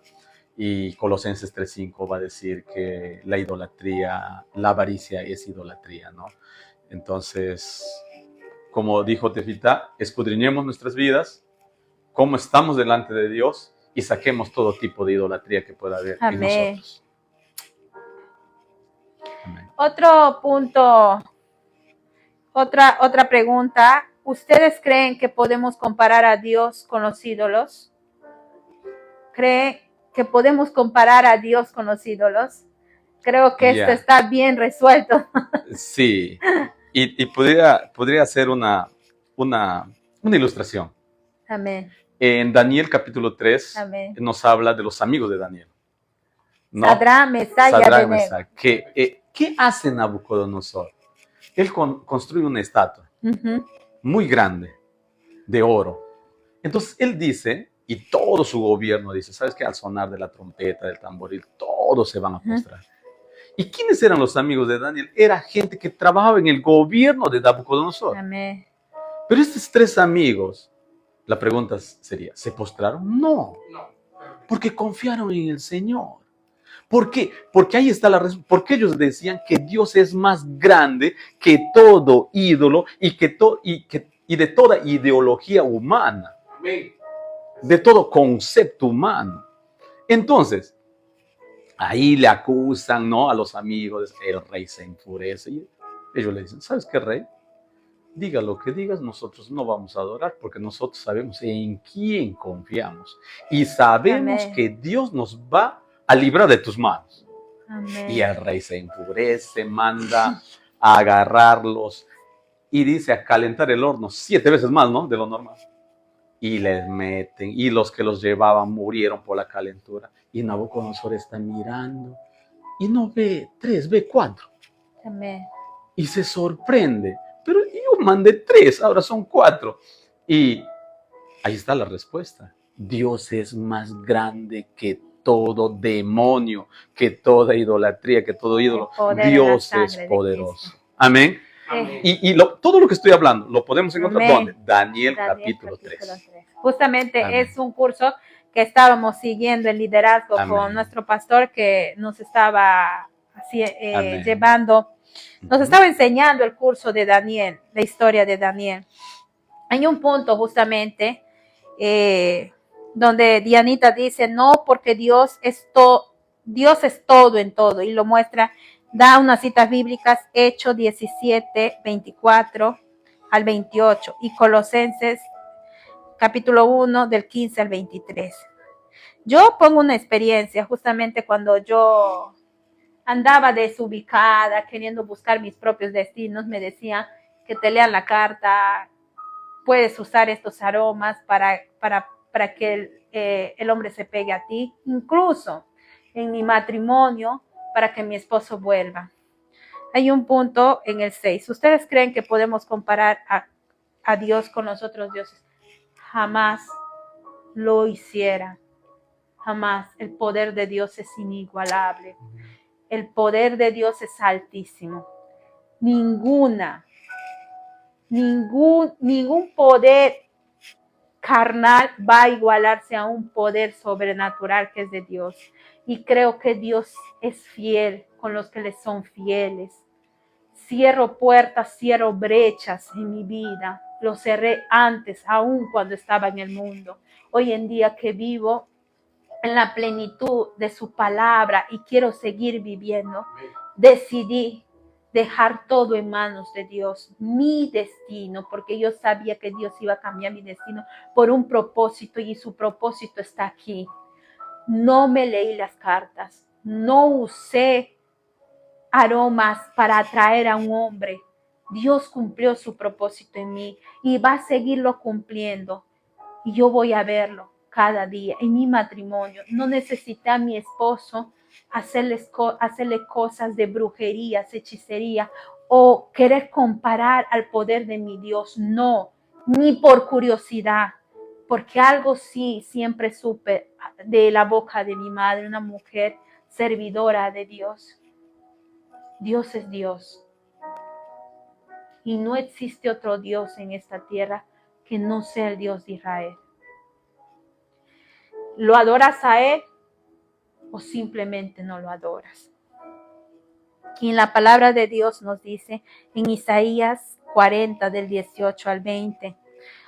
Y Colosenses 3:5 va a decir que la idolatría, la avaricia es idolatría, ¿no? Entonces, como dijo Tefita, escudriñemos nuestras vidas, cómo estamos delante de Dios y saquemos todo tipo de idolatría que pueda haber en nosotros. Amén.
Otro punto, otra pregunta. ¿Ustedes creen que podemos comparar a Dios con los ídolos? ¿Creen que podemos comparar a Dios con los ídolos? Creo que esto está bien resuelto.
Sí, y podría ser una ilustración.
Amén.
En Daniel capítulo 3
Amén.
nos habla de los amigos de Daniel. ¿No?
Sadrach, Mesach y
Sadrach,
Abednego.
Mesach. ¿Qué hace Nabucodonosor? Él construye una estatua
Ujú.
muy grande de oro. Entonces él dice, y todo su gobierno dice, ¿sabes qué? Al sonar de la trompeta, del tamboril, todos se van a postrar. ¿Y quiénes eran los amigos de Daniel? Era gente que trabajaba en el gobierno de Nabucodonosor.
Amén.
Pero estos tres amigos, la pregunta sería, ¿se postraron? No,
No.
porque confiaron en el Señor. ¿Por qué? Porque ahí está la respuesta. Porque ellos decían que Dios es más grande que todo ídolo y de toda ideología humana,
Amén.
de todo concepto humano. Entonces, ahí le acusan, ¿no? A los amigos, el rey se enfurece y ellos le dicen, ¿sabes qué, rey? Diga lo que digas, nosotros no vamos a adorar porque nosotros sabemos en quién confiamos y sabemos
Amén.
que Dios nos va a librar de tus manos.
Amén.
Y el rey se enfurece, manda a agarrarlos y dice a calentar el horno 7 veces más, ¿no? De lo normal. Y les meten, y los que los llevaban murieron por la calentura. Y Nabucodonosor está mirando y no ve 3, ve 4.
Amén.
Y se sorprende. Pero yo mandé 3, ahora son 4. Y ahí está la respuesta. Dios es más grande que todo demonio, que toda idolatría, que todo ídolo. Dios es poderoso. Amén.
Amén.
Y todo lo que estoy hablando, lo podemos encontrar
Amén.
¿dónde? Daniel capítulo 3.
Justamente
Amén.
es un curso que estábamos siguiendo el liderazgo
Amén.
con nuestro pastor que nos estaba así,
Amén.
llevando, nos estaba enseñando el curso de Daniel, la historia de Daniel. Hay un punto justamente donde Dianita dice, no, porque Dios es todo en todo, y lo muestra, da unas citas bíblicas, Hechos 17, 24 al 28, y Colosenses capítulo 1, del 15 al 23. Yo pongo una experiencia justamente cuando yo andaba desubicada, queriendo buscar mis propios destinos, me decían que te lean la carta, puedes usar estos aromas para que el hombre se pegue a ti, incluso en mi matrimonio, para que mi esposo vuelva. Hay un punto en el 6. ¿Ustedes creen que podemos comparar a Dios con los otros dioses? Jamás lo hiciera. Jamás. El poder de Dios es inigualable. El poder de Dios es altísimo. Ningún poder carnal va a igualarse a un poder sobrenatural que es de Dios. Y creo que Dios es fiel con los que le son fieles. Cierro puertas, cierro brechas en mi vida. Lo cerré antes, aún cuando estaba en el mundo. Hoy en día que vivo en la plenitud de su palabra y quiero seguir viviendo, decidí dejar todo en manos de Dios, mi destino, porque yo sabía que Dios iba a cambiar mi destino por un propósito y su propósito está aquí. No me leí las cartas, no usé aromas para atraer a un hombre. Dios cumplió su propósito en mí y va a seguirlo cumpliendo y yo voy a verlo cada día en mi matrimonio. No necesité a mi esposo hacerle cosas de brujerías, hechicería o querer comparar al poder de mi Dios. No, ni por curiosidad, porque algo sí siempre supe de la boca de mi madre, una mujer servidora de Dios. Dios es Dios. Y no existe otro Dios en esta tierra que no sea el Dios de Israel. ¿Lo adoras a Él o simplemente no lo adoras? Y en la palabra de Dios nos dice en Isaías 40 del 18 al 20,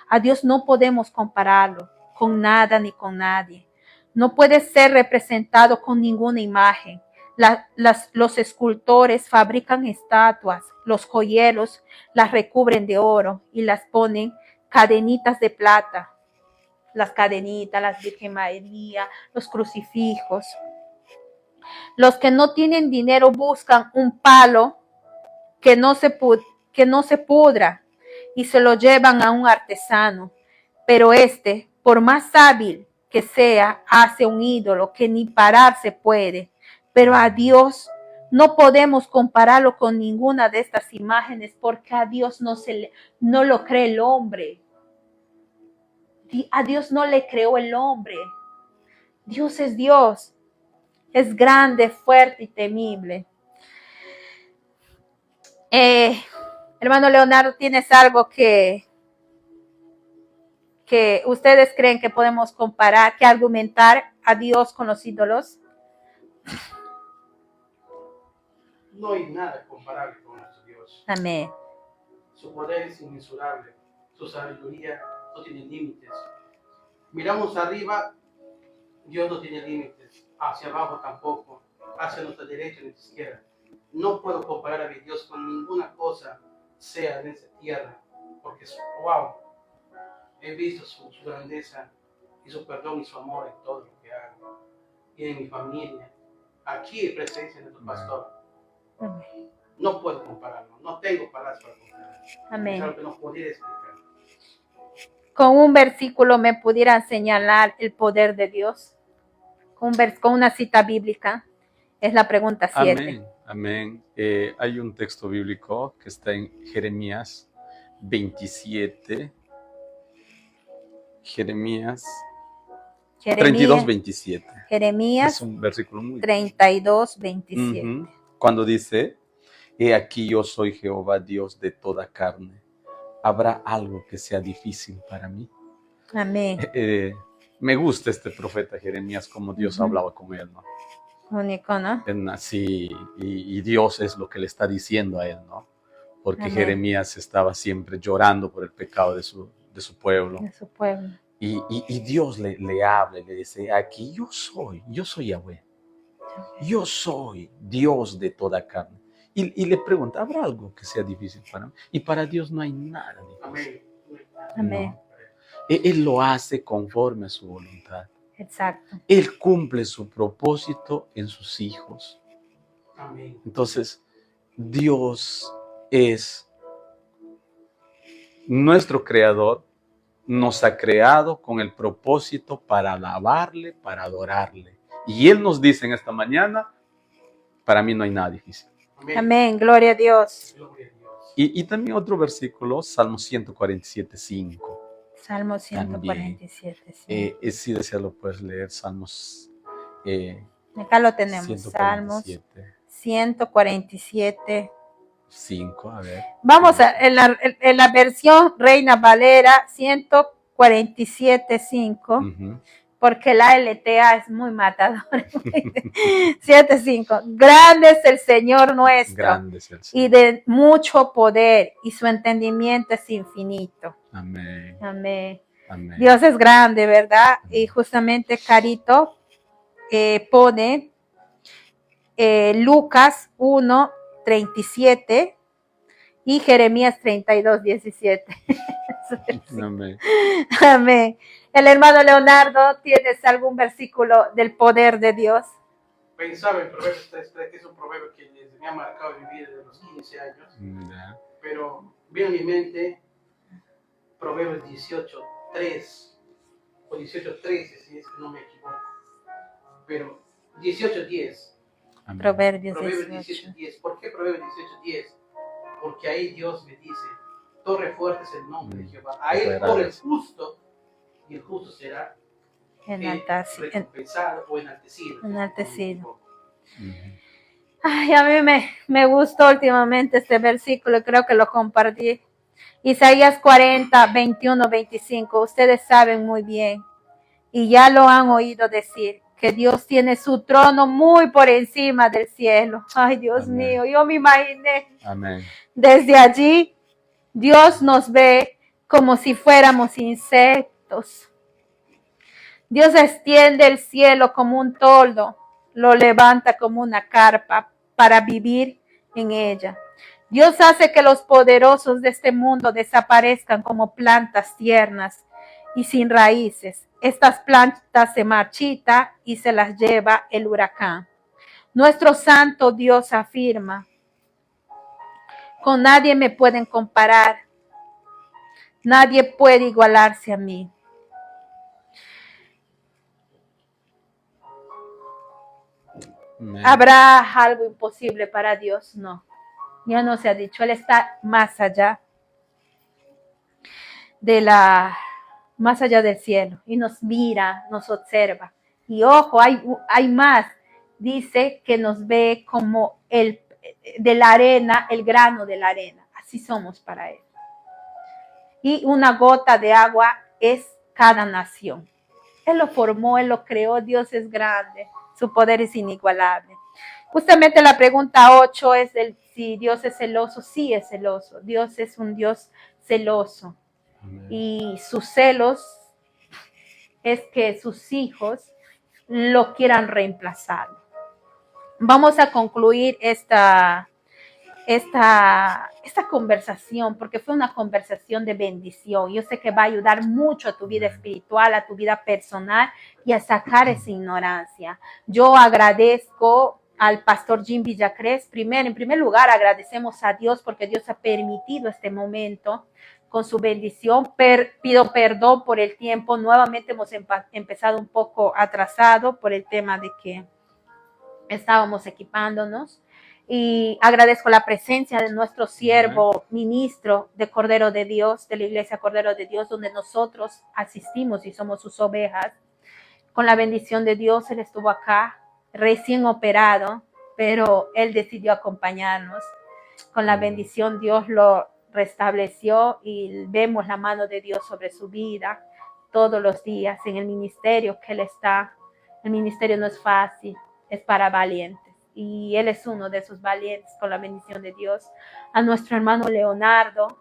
a Dios no podemos compararlo con nada ni con nadie. No puede ser representado con ninguna imagen. Los escultores fabrican estatuas, los joyeros las recubren de oro y las ponen cadenitas de plata. Las cadenitas, las Virgen María, los crucifijos. Los que no tienen dinero buscan un palo que no se pudra y se lo llevan a un artesano, pero este por más hábil que sea, hace un ídolo que ni pararse puede. Pero a Dios no podemos compararlo con ninguna de estas imágenes porque a Dios no lo cree el hombre. A Dios no le creó el hombre. Dios es Dios. Es grande, fuerte y temible. Hermano Leonardo, ¿tienes algo que ustedes creen que podemos comparar, que argumentar a Dios con los ídolos?
No hay nada comparable con nuestro Dios.
Amén.
Su poder es inmensurable. Su sabiduría no tiene límites. Miramos arriba, Dios no tiene límites. Hacia abajo tampoco. Hacia nuestra derecha ni izquierda. No puedo comparar a mi Dios con ninguna cosa, sea en esta tierra. Porque es wow. He visto su grandeza y su perdón y su amor en todo lo que hago. Y en mi familia. Aquí en presencia de tu pastor.
Amén.
No puedo compararlo. No tengo palabras para comparar.
Amén.
Es algo que no podría explicar.
Con un versículo me pudieran señalar el poder de Dios. Con una cita bíblica. Es la pregunta 7.
Amén, amén. Hay un texto bíblico que está en Jeremías 27. Jeremías 32, 27.
Jeremías
Es un versículo muy
32, 27.
Cuando dice, he aquí yo soy Jehová, Dios de toda carne. ¿Habrá algo que sea difícil para mí?
Amén.
Me gusta este profeta Jeremías, como Dios hablaba con él, ¿no?
Único, ¿no?
Sí, y Dios es lo que le está diciendo a él, ¿no? Porque
Amén.
Jeremías estaba siempre llorando por el pecado de su pueblo.
De su pueblo.
Y Dios le habla y le dice, aquí yo soy Yahweh. Yo soy Dios de toda carne. Y le pregunta, ¿habrá algo que sea difícil para mí? Y para Dios no hay nada difícil.
Amén.
No. Él lo hace conforme a su voluntad.
Exacto.
Él cumple su propósito en sus hijos.
Amén.
Entonces, Dios es nuestro creador, nos ha creado con el propósito para alabarle, para adorarle. Y Él nos dice en esta mañana, para mí no hay nada difícil.
Amén.
Amén. Gloria a Dios.
Gloria a Dios.
Y también otro versículo, Salmo 147, 5.
Salmo 147. Sí.
Si deseas lo puedes leer, Salmos
Acá lo tenemos.
147.
Salmos 147.
5, a ver.
Vamos en la versión Reina Valera 147, 5. Porque la LTA es muy matadora. 7:5. Grande es el Señor nuestro.
Grande es el Señor.
Y de mucho poder, y su entendimiento es infinito.
Amén.
Amén.
Amén.
Dios es grande, ¿verdad? Y justamente Carito pone Lucas 1:37 y Jeremías 32:17.
Amén.
Amén. El hermano Leonardo, ¿tienes algún versículo del poder de Dios?
Pensaba en Proverbios 3:3, que es un proverbio que me ha marcado mi vida desde los 15 años.
Ya.
Pero vino a mi mente Proverbios 18:3 o 18:13, si es que no me equivoco. Pero 18:10.
Amén.
Proverbios
18. 18:10. ¿Por qué Proverbios 18:10? Porque ahí Dios me dice, torre fuerte es el nombre de Jehová. A él corre el justo, y el justo será recompensado o enaltecido.
Ay, a mí me gustó últimamente este versículo, creo que lo compartí. Isaías 40, 21, 25. Ustedes saben muy bien y ya lo han oído decir, que Dios tiene su trono muy por encima del cielo. Ay, Dios
Amén.
mío, yo me imaginé.
Amén.
Desde allí, Dios nos ve como si fuéramos insectos. Dios extiende el cielo como un toldo, lo levanta como una carpa para vivir en ella. Dios hace que los poderosos de este mundo desaparezcan como plantas tiernas y sin raíces. Estas plantas se marchitan y se las lleva el huracán. Nuestro santo Dios afirma, con nadie me pueden comparar, nadie puede igualarse a mí.
Amén.
¿Habrá algo imposible para Dios? No. Ya no se ha dicho, Él está más allá más allá del cielo y nos mira, nos observa. Y ojo, hay más. Dice que nos ve como de la arena, el grano de la arena. Así somos para Él. Y una gota de agua es cada nación. Él lo formó, Él lo creó, Dios es grande, su poder es inigualable. Justamente la pregunta 8 es si Dios es celoso. Sí es celoso, Dios es un Dios celoso.
Amén.
Y sus celos es que sus hijos lo quieran reemplazar. Vamos a concluir esta conversación, porque fue una conversación de bendición. Yo sé que va a ayudar mucho a tu vida espiritual, a tu vida personal y a sacar esa ignorancia. Yo agradezco al pastor Jim Villacrés. En primer lugar, agradecemos a Dios porque Dios ha permitido este momento con su bendición. Pido perdón por el tiempo. Nuevamente hemos empezado un poco atrasado por el tema de que estábamos equipándonos. Y agradezco la presencia de nuestro siervo ministro de Cordero de Dios, de la Iglesia Cordero de Dios, donde nosotros asistimos y somos sus ovejas. Con la bendición de Dios, él estuvo acá, recién operado, pero él decidió acompañarnos. Con la bendición Dios lo restableció y vemos la mano de Dios sobre su vida todos los días en el ministerio que él está. El ministerio no es fácil, es para valientes. Y él es uno de esos valientes con la bendición de Dios. A nuestro hermano Leonardo,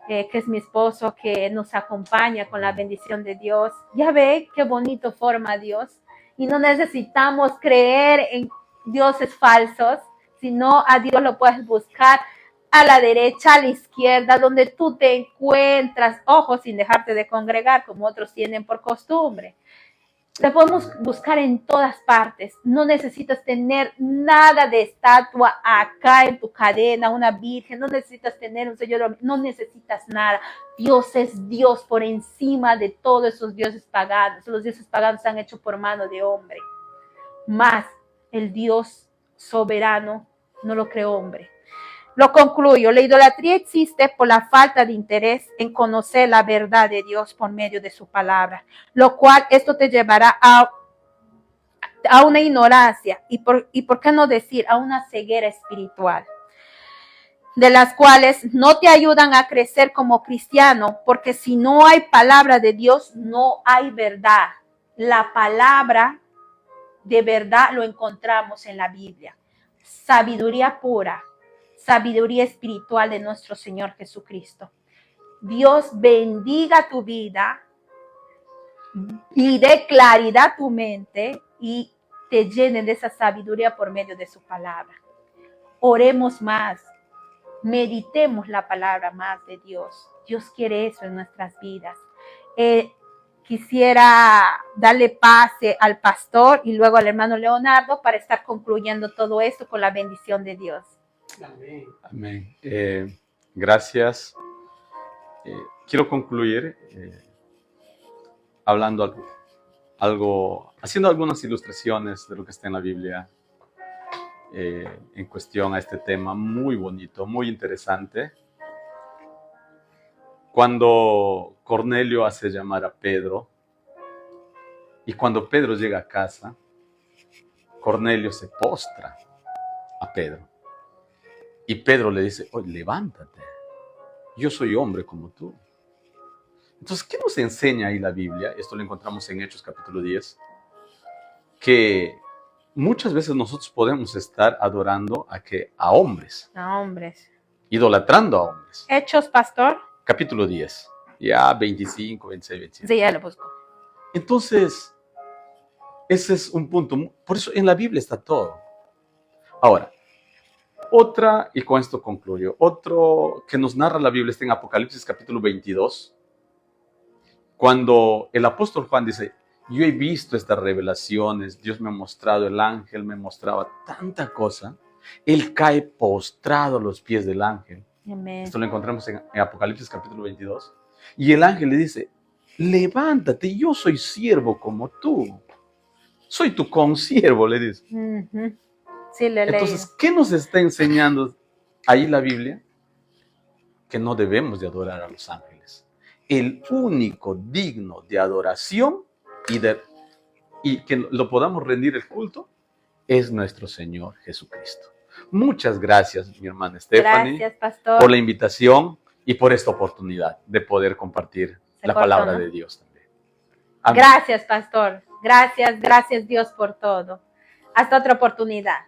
que es mi esposo, que nos acompaña con la bendición de Dios. Ya ve qué bonito forma Dios. Y no necesitamos creer en dioses falsos, sino a Dios lo puedes buscar a la derecha, a la izquierda, donde tú te encuentras, ojo, sin dejarte de congregar, como otros tienen por costumbre. Te podemos buscar en todas partes. No necesitas tener nada de estatua acá en tu cadena, una virgen. No necesitas tener un señor. No necesitas nada. Dios es Dios por encima de todos esos dioses paganos. Los dioses paganos están hechos por mano de hombre. Más el Dios soberano no lo creó hombre. Lo concluyo. La idolatría existe por la falta de interés en conocer la verdad de Dios por medio de su palabra, lo cual esto te llevará a una ignorancia y por qué no decir a una ceguera espiritual, de las cuales no te ayudan a crecer como cristiano, porque si no hay palabra de Dios, no hay verdad. La palabra de verdad lo encontramos en la Biblia. Sabiduría pura. Sabiduría espiritual de nuestro Señor Jesucristo. Dios bendiga tu vida y dé claridad a tu mente y te llene de esa sabiduría por medio de su palabra. Oremos más, meditemos la palabra más de Dios. Dios quiere eso en nuestras vidas. Quisiera darle pase al pastor y luego al hermano Leonardo para estar concluyendo todo esto con la bendición de Dios.
Amén.
Amén. Gracias. Quiero concluir hablando haciendo algunas ilustraciones de lo que está en la Biblia en cuestión a este tema muy bonito, muy interesante. Cuando Cornelio hace llamar a Pedro y cuando Pedro llega a casa, Cornelio se postra a Pedro. Y Pedro le dice, oye, levántate, yo soy hombre como tú. Entonces, ¿qué nos enseña ahí la Biblia? Esto lo encontramos en Hechos capítulo 10, que muchas veces nosotros podemos estar adorando a hombres.
A hombres.
Idolatrando a hombres.
Hechos, pastor.
Capítulo 10, ya 25, 26, 27.
Sí, ya lo busco.
Entonces, ese es un punto. Por eso en la Biblia está todo. Ahora, otra, y con esto concluyo, otro que nos narra la Biblia está en Apocalipsis capítulo 22, cuando el apóstol Juan dice, yo he visto estas revelaciones, Dios me ha mostrado, el ángel me mostraba tanta cosa, él cae postrado a los pies del ángel.
Amén.
Esto lo encontramos en Apocalipsis capítulo 22, y el ángel le dice, levántate, yo soy siervo como tú, soy tu consiervo, le dice.
Uh-huh. Sí, le leí.
Entonces, ¿qué nos está enseñando ahí la Biblia? Que no debemos de adorar a los ángeles. El único digno de adoración y que lo podamos rendir el culto es nuestro Señor Jesucristo. Muchas gracias, mi hermana Stephanie,
Gracias, pastor.
por la invitación y por esta oportunidad de poder compartir la palabra de Dios también. Amén.
Gracias, pastor. Gracias Dios por todo. Hasta otra oportunidad.